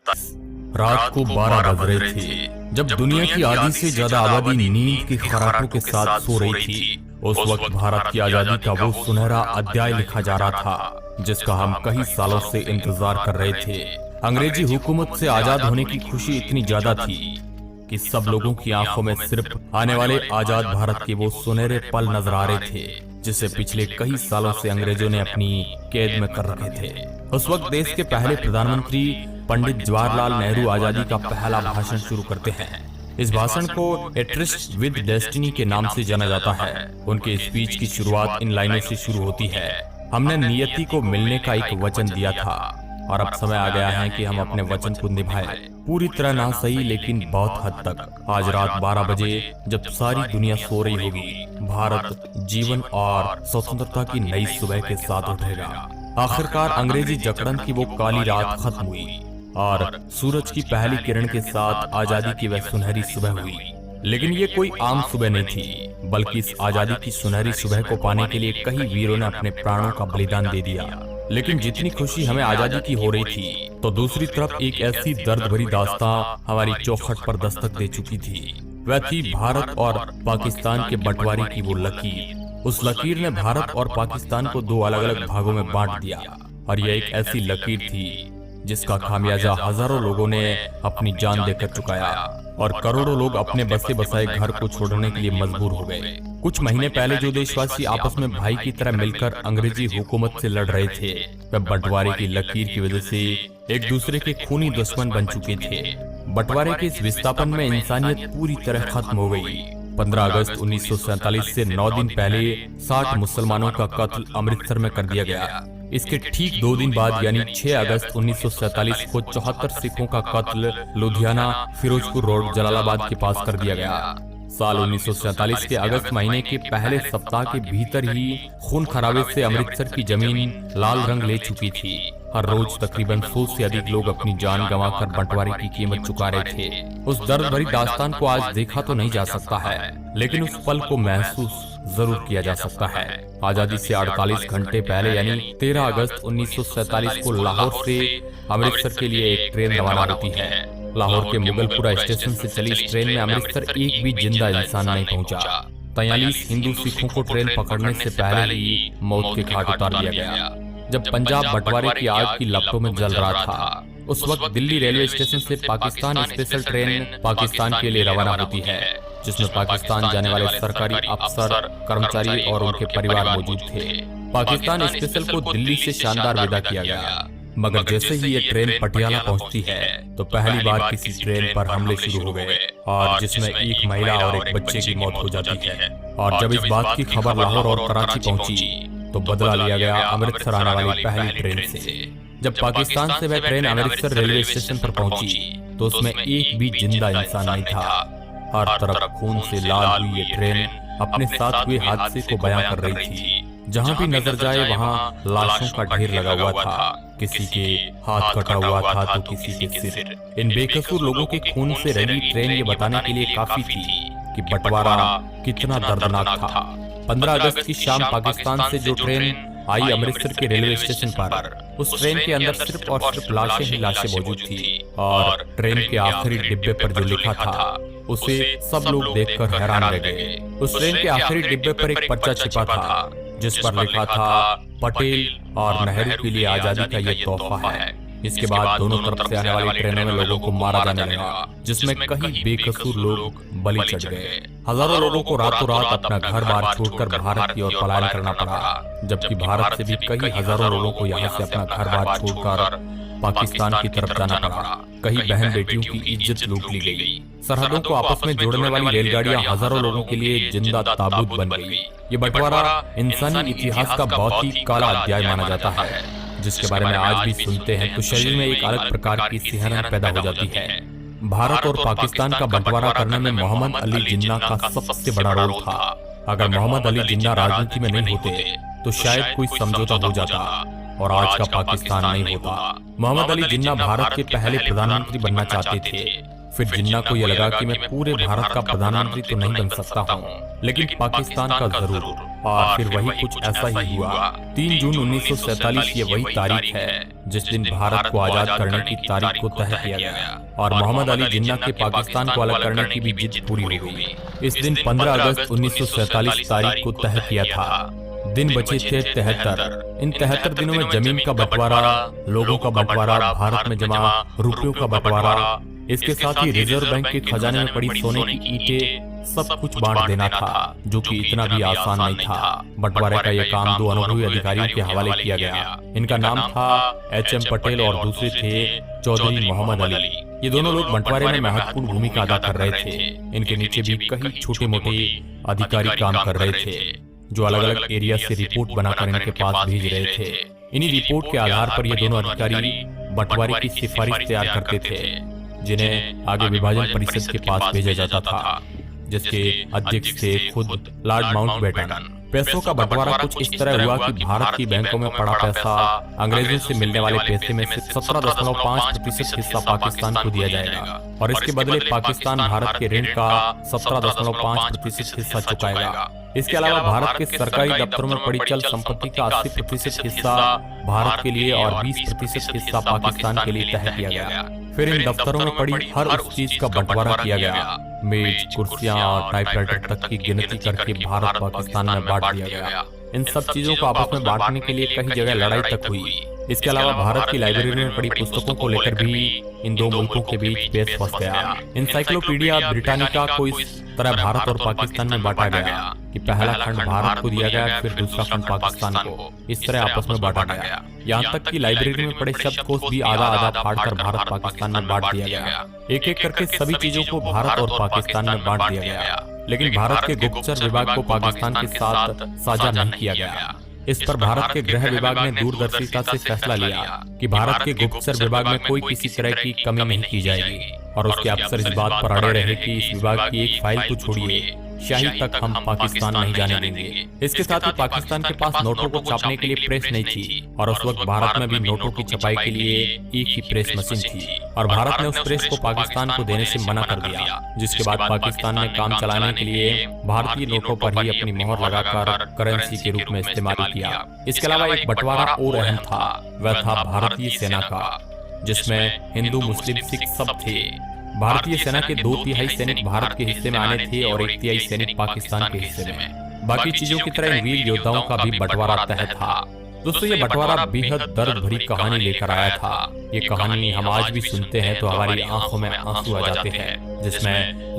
रात को 12 बज रहे थे जब दुनिया की आधी से ज्यादा आबादी नींद की खराटों के साथ सो रही थी। उस वक्त भारत की आजादी का वो सुनहरा अध्याय लिखा जा रहा था जिसका हम कई सालों से इंतजार कर रहे थे। अंग्रेजी हुकूमत से आजाद होने की खुशी इतनी ज्यादा थी कि सब लोगों की आंखों में सिर्फ आने वाले आजाद भारत के वो सुनहरे पल नजर आ रहे थे जिसे पिछले कई सालों से अंग्रेजों ने अपनी कैद में कर रखे थे। उस वक्त देश के पहले प्रधानमंत्री पंडित जवाहरलाल नेहरू आजादी का पहला भाषण शुरू करते हैं। इस भाषण को ए ट्रिस्ट विद डेस्टिनी के नाम से जाना जाता है। उनके स्पीच की शुरुआत इन लाइनों से शुरू होती है, हमने नियति को मिलने का एक वचन दिया था और अब समय आ गया है कि हम अपने वचन को निभाएं। पूरी तरह ना सही लेकिन बहुत हद तक। आज रात 12 बजे जब सारी दुनिया सो रही होगी, भारत जीवन और स्वतंत्रता की नई सुबह के साथ उठेगा। आखिरकार अंग्रेजी जकड़न की वो काली रात खत्म हुई और सूरज की पहली किरण के साथ आजादी की वह सुनहरी सुबह हुई। लेकिन ये कोई आम सुबह नहीं थी, बल्कि इस आजादी की सुनहरी सुबह को पाने के लिए कई वीरों ने अपने प्राणों का बलिदान दे दिया। लेकिन जितनी खुशी हमें आजादी की हो रही थी, तो दूसरी तरफ एक ऐसी दर्द भरी दास्तां हमारी चौखट पर दस्तक दे चुकी थी। वह थी भारत और पाकिस्तान के बंटवारे की वो लकीर। उस लकीर ने भारत और पाकिस्तान को दो अलग अलग भागों में बांट दिया और यह एक ऐसी लकीर थी जिसका खामियाजा हजारों लोगों ने अपनी जान देकर चुकाया और करोड़ों लोग अपने बसे बसाए घर को छोड़ने के लिए मजबूर हो गए। कुछ महीने पहले जो देशवासी आपस में भाई की तरह मिलकर अंग्रेजी हुकूमत से लड़ रहे थे, वह बंटवारे की लकीर की वजह से एक दूसरे के खूनी दुश्मन बन चुके थे। बंटवारे के इस विस्थापन में इंसानियत पूरी तरह खत्म हो गई। 15 अगस्त 1947 से 9 दिन पहले 60 मुसलमानों का कत्ल अमृतसर में कर दिया गया। इसके ठीक 2 दिन बाद यानी 6 अगस्त 1947 को 74 सिखों का कत्ल लुधियाना फिरोजपुर रोड जलालाबाद के पास कर दिया गया। साल 1947 के अगस्त महीने के पहले सप्ताह के भीतर ही खून खराबे से अमृतसर की जमीन लाल रंग ले चुकी थी। हर रोज तकरीबन 100 से अधिक लोग अपनी जान गंवाकर बंटवारे की कीमत चुका रहे थे। उस दर्द भरी दास्तान को आज देखा तो नहीं जा सकता है, लेकिन उस पल को महसूस जरूर किया जा सकता है। आजादी से 48 घंटे पहले यानी 13 अगस्त 1947 को लाहौर से अमृतसर के लिए एक ट्रेन रवाना होती है। लाहौर के मुगलपुरा स्टेशन से चली इस ट्रेन में अमृतसर एक भी जिंदा इंसान नहीं पहुंचा। 43 हिंदू सिखों को ट्रेन पकड़ने से पहले ही मौत के घाट उतार दिया गया। जब पंजाब बंटवारे की आग की लपटों में जल रहा था, उस वक्त दिल्ली रेलवे स्टेशन से पाकिस्तान स्पेशल ट्रेन पाकिस्तान के लिए रवाना होती है, जिसमें पाकिस्तान जाने वाले सरकारी अफसर, कर्मचारी और उनके परिवार मौजूद थे। पाकिस्तान स्पेशल को दिल्ली से शानदार विदा किया गया, मगर जैसे ही ये ट्रेन पटियाला पहुंचती है तो पहली बार किसी ट्रेन पर हमले शुरू हो गए और जिसमें एक महिला और एक बच्चे की मौत हो जाती है। और जब इस बात की खबर लाहौर और कराची पहुंची तो बदला लिया गया अमृतसर आने वाली पहली ट्रेन से। जब पाकिस्तान से वह ट्रेन अमृतसर रेलवे स्टेशन पर पहुंची तो उसमें एक भी जिंदा इंसान नहीं था। हर तरफ खून से लाल हुई ये ट्रेन अपने साथ हुए हादसे को बयां कर रही थी। जहां भी नजर जाए वहां लाशों का ढेर लगा हुआ था। किसी के हाथ कटा हुआ था तो किसी के सिर। इन बेकसूर लोगों के खून से रंगी ट्रेन ये बताने के लिए काफी थी कि बंटवारा कितना दर्दनाक था। 15 अगस्त की शाम पाकिस्तान से जो ट्रेन आई अमृतसर के रेलवे स्टेशन पर, उस ट्रेन के अंदर सिर्फ और सिर्फ लाशें ही लाशें मौजूद थी और ट्रेन के आखिरी डिब्बे पर जो लिखा था उसे सब लोग देखकर हैरान रह गए। उस ट्रेन के आखिरी डिब्बे पर एक पर्चा छिपा था जिस पर लिखा था पटेल और नेहरू के लिए आजादी का ये तोहफा है। इसके बाद दोनों तरफ से आने वाली ट्रेनों में लोगों को मारा जाने लगा, जिसमें कई बेकसूर लोग बलि चढ़ गए। हजारों लोगों को रातों रात अपना घर बार छोड़कर भारत की ओर पलायन करना पड़ा, जबकि भारत से भी कई हजारों लोगों को यहाँ से अपना घर बार छोड़कर पाकिस्तान की तरफ जाना पड़ा। कई बहन बेटियों की इज्जत लूट ली गई। सरहदों को आपस में जोड़ने वाली रेलगाड़ियां हजारों लोगों के लिए जिंदा ताबूत बन गई। ये बंटवारा इंसानी इतिहास का बहुत ही काला अध्याय माना जाता है, जिसके बारे में आज भी सुनते हैं तो शरीर में एक अलग प्रकार की सिहरन पैदा हो जाती है। भारत और पाकिस्तान का बंटवारा करने में मोहम्मद अली जिन्ना का सबसे बड़ा रोल था। अगर मोहम्मद अली जिन्ना राजनीति में नहीं होते तो शायद कोई समझौता हो जाता और आज का पाकिस्तान नहीं होता। मोहम्मद अली जिन्ना भारत के पहले प्रधानमंत्री बनना चाहते थे। फिर जिन्ना को यह लगा कि मैं पूरे भारत का प्रधानमंत्री तो नहीं बन सकता हूँ, लेकिन पाकिस्तान का जरूर। और फिर वही कुछ ऐसा ही हुआ। 3 जून 1947 ये वही तारीख है जिस दिन भारत को आजाद करने की तारीख को तय किया गया और मोहम्मद अली जिन्ना के पाकिस्तान को अलग करने की भी जिद पूरी हो गई। इस दिन 15 अगस्त 1947 तारीख को तय किया था। दिन बचे थे 73। इन 73 दिनों में जमीन का बंटवारा, लोगों का बंटवारा, भारत में जमा रुपयों का बंटवारा, इसके साथ ही रिजर्व बैंक के खजाने में पड़ी सोने की ईंटें, सब कुछ बांट देना था, जो कि इतना भी आसान नहीं था। बंटवारे का यह काम 2 अनुभवी अधिकारियों के हवाले किया गया। इनका नाम था HM पटेल और दूसरे थे चौधरी मोहम्मद अली। ये दोनों लोग बंटवारे में महत्वपूर्ण भूमिका अदा कर रहे थे। इनके नीचे भी कई छोटे मोटे अधिकारी काम कर रहे थे, जो अलग अलग एरिया से रिपोर्ट बनाकर इनके पास भेज रहे थे। इन्हीं रिपोर्ट के आधार पर ये दोनों अधिकारी बंटवारे की सिफारिश तैयार करते थे, जिन्हें आगे विभाजन परिषद के पास भेजा जाता था, जिसके अध्यक्ष थे खुद लॉर्ड माउंटबेटन। पैसों का बंटवारा कुछ इस तरह हुआ कि भारत की बैंकों में पड़ा पैसा अंग्रेजों से मिलने वाले पैसे में से 17.5% हिस्सा पाकिस्तान को दिया जाएगा और इसके बदले पाकिस्तान भारत के ऋण का 17.5% हिस्सा चुकाएगा। इसके अलावा भारत के सरकारी दफ्तरों में पड़ी चल संपत्ति का 80% हिस्सा भारत के लिए और 20% हिस्सा पाकिस्तान के लिए तय किया गया। फिर इन दफ्तरों में पड़ी हर उस चीज का बंटवारा किया गया। मेज, कुर्सियां और टाइपराइटर तक की गिनती करके भारत पाकिस्तान में बांट दिया गया। इन सब चीजों को आपस में बांटने के लिए कई जगह लड़ाई तक हुई। इसके अलावा भारत की लाइब्रेरी में पड़ी पुस्तकों को लेकर भी इन दो मुल्कों के बीच पेश फंस गया। इंसाइक्लोपीडिया ब्रिटानिका को इस तरह भारत और पाकिस्तान में बांटा गया कि पहला खंड भारत को दिया गया, फिर दूसरा खंड पाकिस्तान को। इस तरह आपस में बांटा गया। यहाँ तक कि लाइब्रेरी में पड़े शब्दकोश भी आधा आधा फाड़कर भारत पाकिस्तान में बांट दिया गया। एक एक करके सभी चीजों को भारत और पाकिस्तान में बांट दिया गया, लेकिन भारत के गुप्तचर विभाग को पाकिस्तान के साथ साझा नहीं किया गया। इस पर भारत के गृह विभाग ने दूरदर्शिता से फैसला लिया कि भारत के गुप्तचर विभाग में कोई किसी तरह की कमी नहीं की जाएगी और उसके अफसर इस बात पर अड़े रहे कि इस विभाग की एक फाइल तो छोड़िए, शाही तक हम पाकिस्तान नहीं जाने देंगे। इसके साथ ही पाकिस्तान के पास नोटों को छापने के लिए प्रेस नहीं थी और उस वक्त भारत में भी नोटों की छपाई के लिए एक ही प्रेस मशीन थी और भारत ने उस प्रेस को पाकिस्तान को देने से मना कर दिया, जिसके बाद पाकिस्तान ने काम चलाने के लिए भारतीय नोटों पर ही अपनी मोहर लगाकर करेंसी के रूप में इस्तेमाल किया। इसके अलावा एक बंटवारा और अहम था, वह था भारतीय सेना का, जिसमें हिंदू, मुस्लिम, सिख सब थे। भारतीय सेना के 2/3 सैनिक भारत के हिस्से में आने थे और 1/3 सैनिक पाकिस्तान के हिस्से में। बाकी चीजों की तरह वीर योद्धाओं का भी बंटवारा तय था। दोस्तों, ये बंटवारा बेहद दर्द भरी कहानी लेकर आया था। ये कहानी हम आज भी सुनते हैं तो हमारी आंखों में आंसू आ जाते हैं, जिसमें